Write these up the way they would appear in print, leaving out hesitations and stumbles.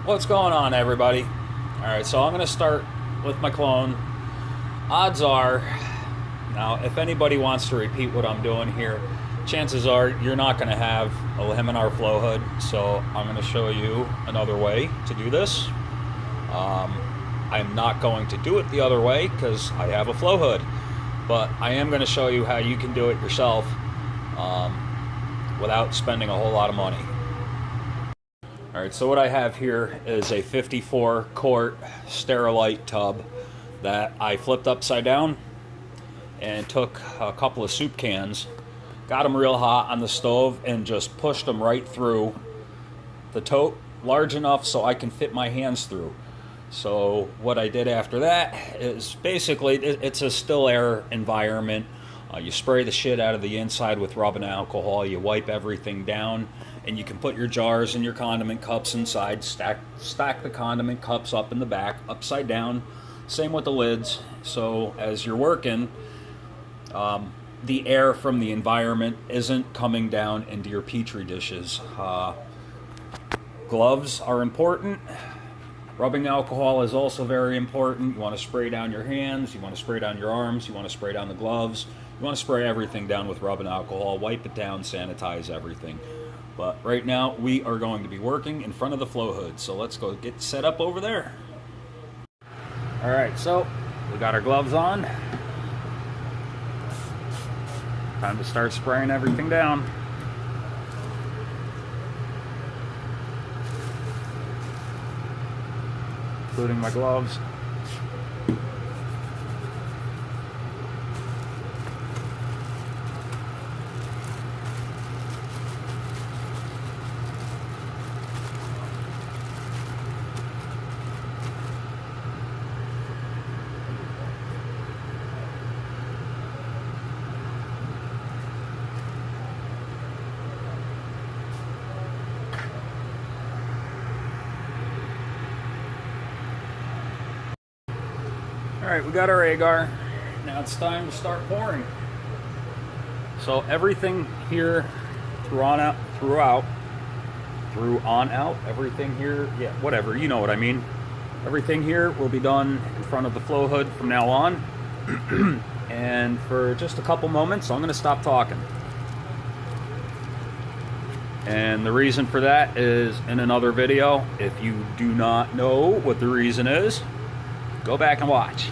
What's going on, everybody? Alright, so I'm going to start with my clone. Odds are, now if anybody wants to repeat what I'm doing here, chances are you're not going to have a laminar flow hood, so I'm going to show you another way to do this. I'm not going to do it the other way because I have a flow hood, but I am going to show you how you can do it yourself without spending a whole lot of money. Alright, so what I have here is a 54 quart Sterilite tub that I flipped upside down and took a couple of soup cans, got them real hot on the stove, and just pushed them right through the tote, large enough so I can fit my hands through. So what I did after that is basically, it's a still air environment. You spray the shit out of the inside with rubbing alcohol, you wipe everything down, and you can put your jars and your condiment cups inside, stack the condiment cups up in the back, upside down, same with the lids. So as you're working, the air from the environment isn't coming down into your petri dishes. Gloves are important. Rubbing alcohol is also very important. You want to spray down your hands, you want to spray down your arms, you want to spray down the gloves. You want to spray everything down with rubbing alcohol, wipe it down, sanitize everything. But right now, we are going to be working in front of the flow hood. So let's go get set up over there. All right, so we got our gloves on. Time to start spraying everything down. Including my gloves. Alright, we got our agar. Now it's time to start pouring. So everything here through on out, everything here, yeah, whatever, you know what I mean. Everything here will be done in front of the flow hood from now on. And for just a couple moments, I'm going to stop talking. And the reason for that is in another video. If you do not know what the reason is, go back and watch.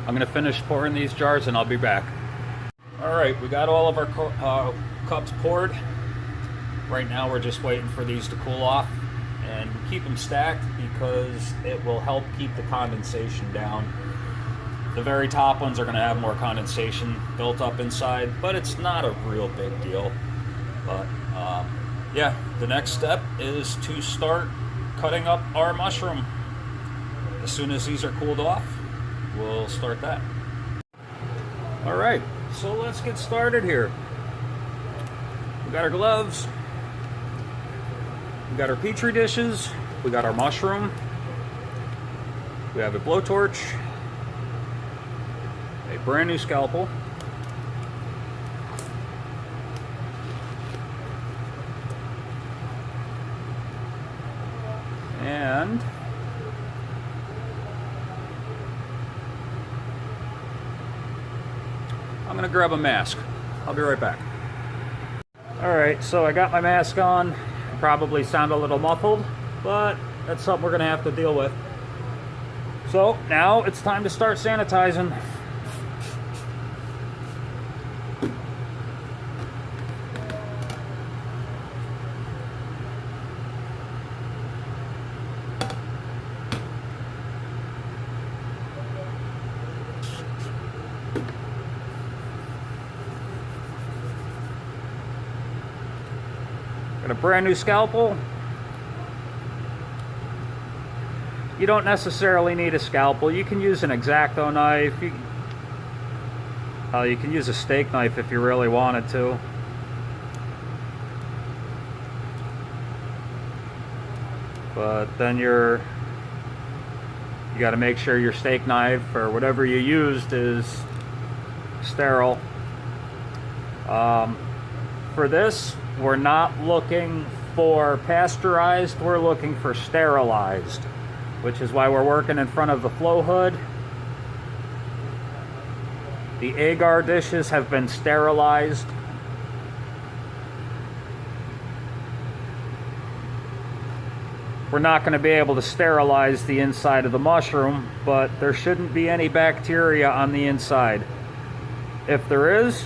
I'm gonna finish pouring these jars and I'll be back. All right, we got all of our cups poured. Right now we're just waiting for these to cool off, and we keep them stacked because it will help keep the condensation down. The very top ones are going to have more condensation built up inside, but it's not a real big deal. But yeah, the next step is to start cutting up our mushroom. As soon as these are cooled off, we'll start that. All right, so let's get started here. We got our gloves, we got our petri dishes, we got our mushroom, we have a blowtorch, a brand new scalpel, and I'm gonna grab a mask. I'll be right back. All right, so I got my mask on. Probably sound a little muffled, but that's something we're gonna have to deal with. So now it's time to start sanitizing. Got a brand new scalpel. You don't necessarily need a scalpel. You can use an X-Acto knife. You can use a steak knife if you really wanted to. But then you got to make sure your steak knife or whatever you used is sterile. For this, we're not looking for pasteurized, we're looking for sterilized, which is why we're working in front of the flow hood. The agar dishes have been sterilized. We're not going to be able to sterilize the inside of the mushroom, but there shouldn't be any bacteria on the inside. If there is,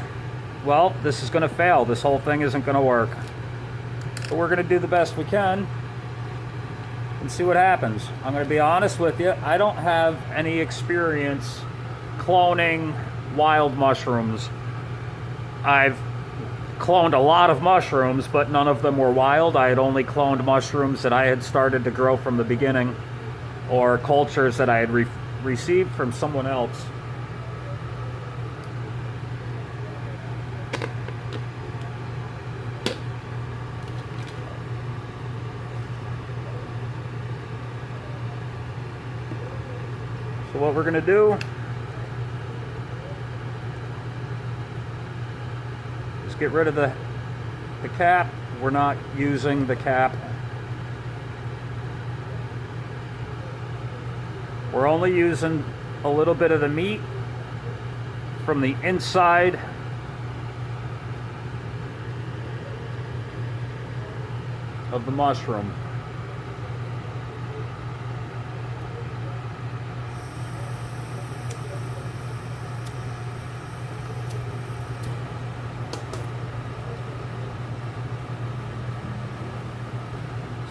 well, this is going to fail. This whole thing isn't going to work. But we're going to do the best we can and see what happens. I'm going to be honest with you. I don't have any experience cloning wild mushrooms. I've cloned a lot of mushrooms, but none of them were wild. I had only cloned mushrooms that I had started to grow from the beginning, or cultures that I had received from someone else. So what we're going to do is get rid of the cap. We're not using the cap. We're only using a little bit of the meat from the inside of the mushroom.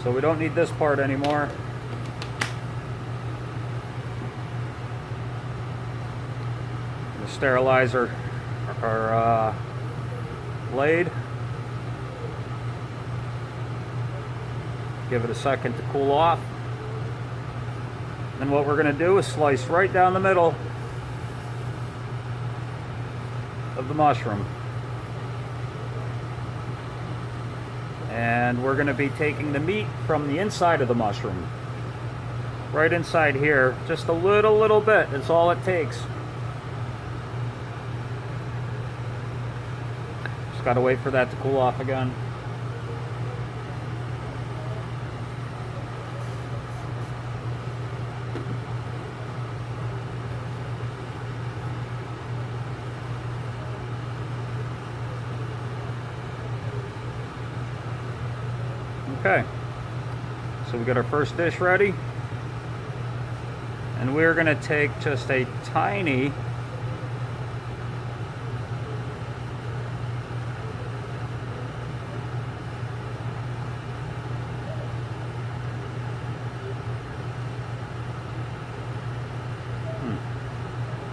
So we don't need this part anymore. The sterilizer, our blade. Give it a second to cool off. And what we're going to do is slice right down the middle of the mushroom. And we're going to be taking the meat from the inside of the mushroom. Right inside here, just a little bit is all it takes. Just got to wait for that to cool off again. Okay, so we got our first dish ready. And we're going to take just a tiny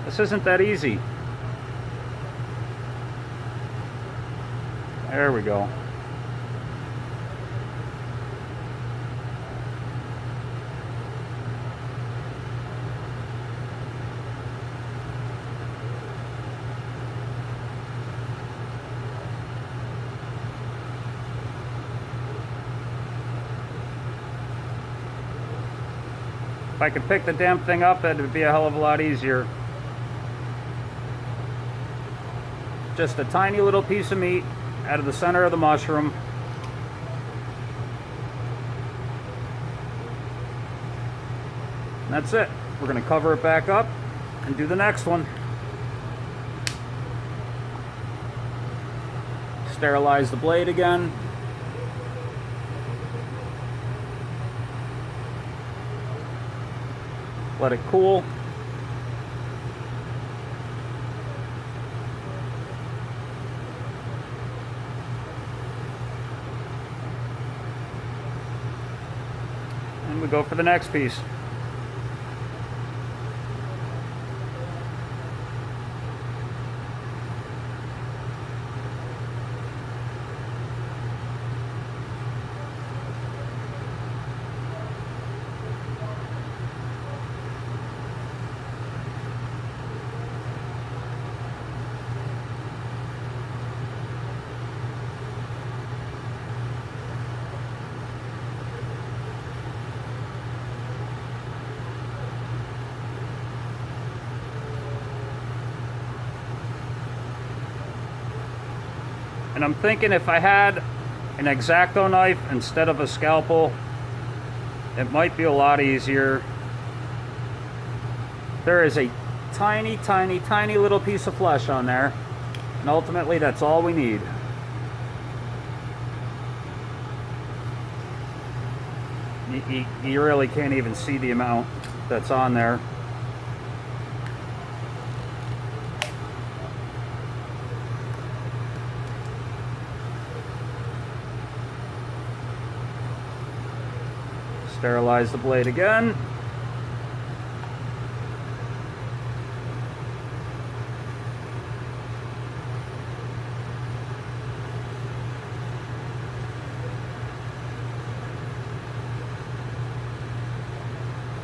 This isn't that easy. There we go. If I could pick the damn thing up, it would be a hell of a lot easier. Just a tiny little piece of meat out of the center of the mushroom. And that's it. We're going to cover it back up and do the next one. Sterilize the blade again. Let it cool. And we go for the next piece. And I'm thinking if I had an X-Acto knife instead of a scalpel, it might be a lot easier. There is a tiny, tiny, tiny little piece of flesh on there, and ultimately that's all we need. You really can't even see the amount that's on there. Sterilize the blade again.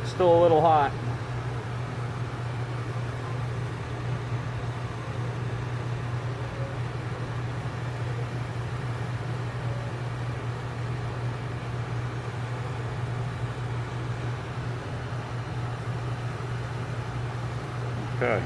Still a little hot. Okay.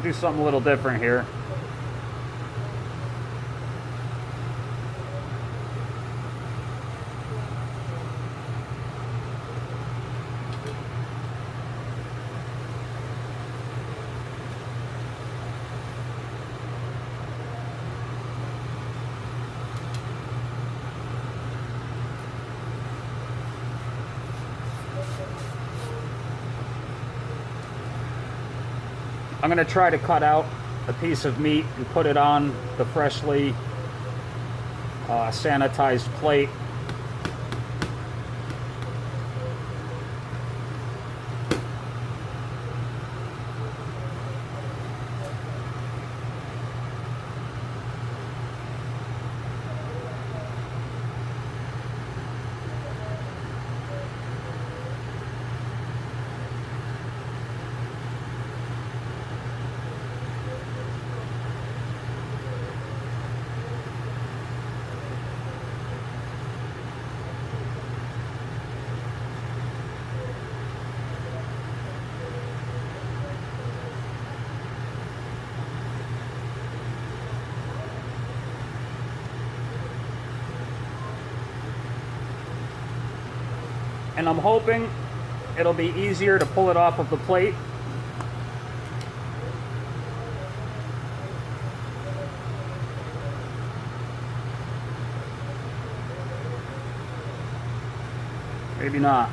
Do something a little different here. I'm going to try to cut out a piece of meat and put it on the freshly sanitized plate. and I'm hoping it'll be easier to pull it off of the plate. Maybe not.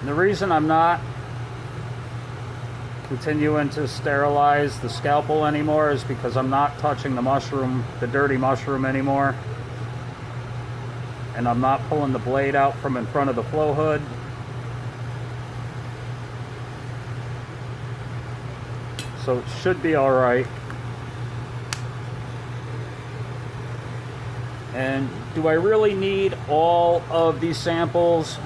The reason I'm not continuing to sterilize the scalpel anymore is because I'm not touching the mushroom, the dirty mushroom anymore. And I'm not pulling the blade out from in front of the flow hood. So it should be all right. And do I really need all of these samples?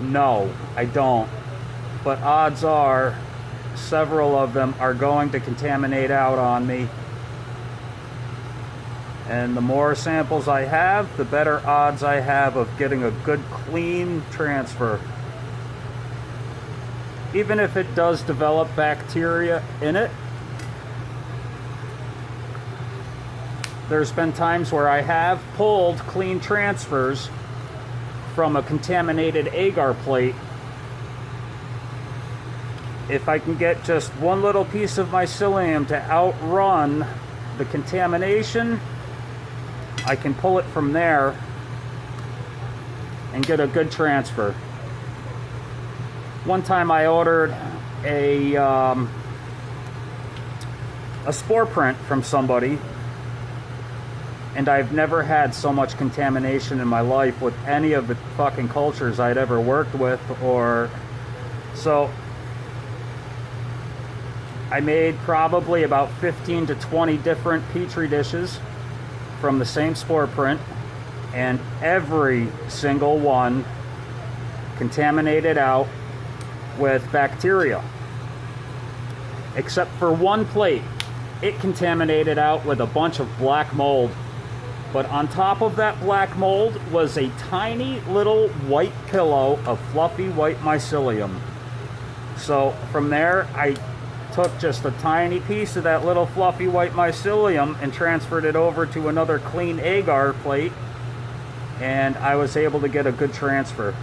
No, I don't. But odds are several of them are going to contaminate out on me. And the more samples I have, the better odds I have of getting a good clean transfer. Even if it does develop bacteria in it. There's been times where I have pulled clean transfers from a contaminated agar plate. If I can get just one little piece of mycelium to outrun the contamination, I can pull it from there and get a good transfer. One time I ordered a spore print from somebody, and I've never had so much contamination in my life with any of the fucking cultures I'd ever worked with. So I made probably about 15 to 20 different petri dishes from the same spore print, and every single one contaminated out with bacteria. Except for one plate, it contaminated out with a bunch of black mold. But on top of that black mold was a tiny little white pillow of fluffy white mycelium. So from there, I took just a tiny piece of that little fluffy white mycelium and transferred it over to another clean agar plate, and I was able to get a good transfer.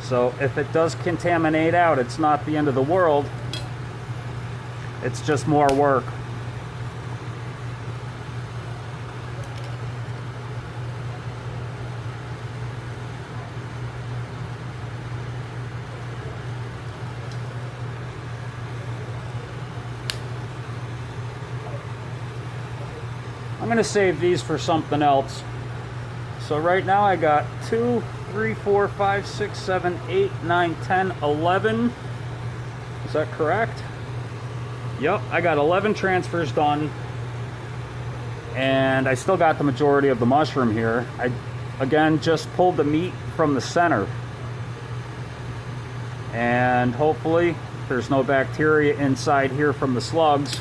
So if it does contaminate out, it's not the end of the world. It's just more work. I'm going to save these for something else. So right now I got 2, 3, 4, 5, 6, 7, 8, 9, 10, 11. Is that correct? Yep, I got 11 transfers done. And I still got the majority of the mushroom here. I, again, just pulled the meat from the center. And hopefully there's no bacteria inside here from the slugs.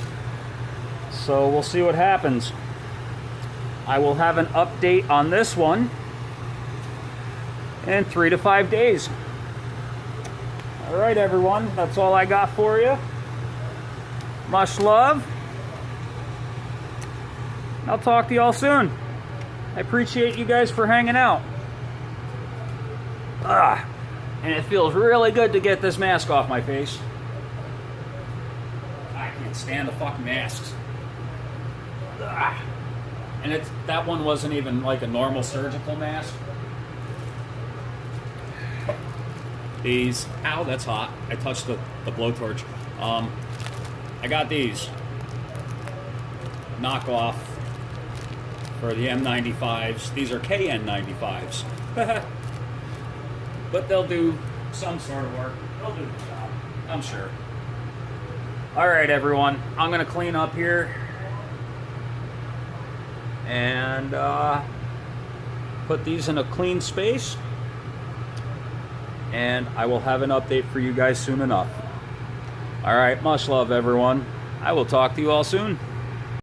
So we'll see what happens. I will have an update on this one in 3 to 5 days. All right, everyone, that's all I got for you. Much love. I'll talk to y'all soon. I appreciate you guys for hanging out. And it feels really good to get this mask off my face. I can't stand the fucking masks. And that one wasn't even like a normal surgical mask. These, ow, that's hot. I touched the blowtorch. I got these knockoff for the M95s. These are KN95s. But they'll do some sort of work. They'll do the job, I'm sure. All right, everyone. I'm going to clean up here and put these in a clean space. And I will have an update for you guys soon enough. All right, much love, everyone. I will talk to you all soon.